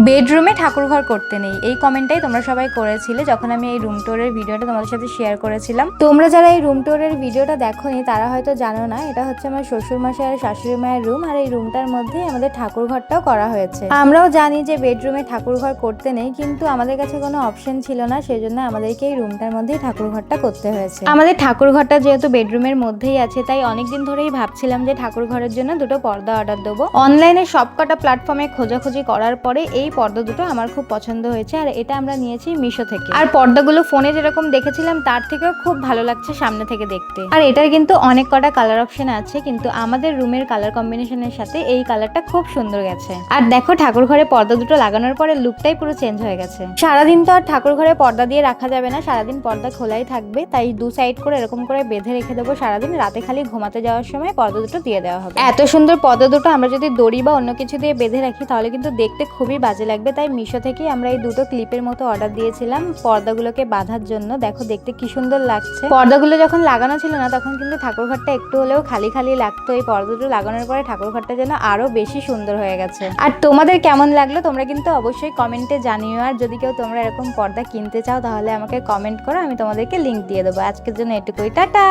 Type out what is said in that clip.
বেডরুমে ঠাকুরঘর করতে নেই, এই কমেন্টটাই তোমরা সবাই করেছিলে যখন আমি এই রুম ট্যুরের ভিডিওটা তোমাদের সাথে শেয়ার করেছিলাম। তোমরা যারা এই রুম ট্যুরের ভিডিওটা দেখোনি তারা হয়তো জানো না, এটা হচ্ছে আমার শ্বশুর মশাই আর শাশুড়ি মায়ের রুম, আর এই রুমটার মধ্যেই আমাদের ঠাকুরঘরটাও করা হয়েছে। আমরাও জানি যে বেডরুমে ঠাকুরঘর করতে নেই, কিন্তু আমাদের কাছে কোনো অপশন ছিল না, সেই জন্য আমাদেরকে এই রুমটার মধ্যেই ঠাকুরঘরটা করতে হয়েছে। আমাদের ঠাকুরঘরটা যেহেতু বেডরুমের মধ্যেই আছে, তাই অনেকদিন ধরেই ভাবছিলাম যে ঠাকুরঘরের জন্য দুটো পর্দা অর্ডার দেবো। অনলাইনে সবকটা প্ল্যাটফর্মে খোঁজাখুঁজি করার পরে এই পর্দা দুটো আমার খুব পছন্দ হয়েছে, আর এটা আমরা নিয়েছি মিশো থেকে। আর পর্দাগুলো ফোনে যেরকম দেখেছিলাম তার থেকেও খুব ভালো লাগছে সামনে থেকে দেখতে। আর এটার কিন্তু অনেক কটা কালার অপশন আছে, কিন্তু আমাদের রুমের কালার কম্বিনেশনের সাথে এই কালারটা খুব সুন্দর গেছে। আর দেখো ঠাকুর ঘরে পর্দা দুটো লাগানোর পরে লুকটাই পুরো চেঞ্জ হয়ে গেছে। সারাদিন তো আর ঠাকুর ঘরে পর্দা দিয়ে রাখা যাবে না, সারাদিন পর্দা খোলাই থাকবে, তাই দু সাইড করে এরকম করে বেঁধে রেখে দেবো সারাদিন। রাতে খালি ঘুমাতে যাওয়ার সময় পর্দা দুটো দিয়ে দেওয়া হবে। এত সুন্দর পর্দা দুটো আমরা যদি দড়ি বা অন্য কিছু দিয়ে বেঁধে রাখি তাহলে কিন্তু দেখতে খুবই বাজে লাগবে, তাই মিশো থেকে আমরা এই দুটো ক্লিপের মতো অর্ডার দিয়েছিলাম পর্দাগুলোকে বাঁধার জন্য। দেখো দেখতে কি সুন্দর লাগছে। পর্দাগুলো যখন লাগানো ছিল না তখন কিন্তু ঠাকুরঘরটা একটু হলেও খালি খালি লাগতো, এই পর্দা দুটো লাগানোর পরে ঠাকুরঘরটা যেন আরো বেশি সুন্দর হয়ে গেছে। আর তোমাদের কেমন লাগলো তোমরা কিন্তু অবশ্যই কমেন্টে জানিও, আর যদি কেউ তোমরা এরকম পর্দা কিনতে চাও তাহলে আমাকে কমেন্ট করো, আমি তোমাদেরকে লিংক দিয়ে দেবো। আজকের জন্য এটুকুই, টাটা।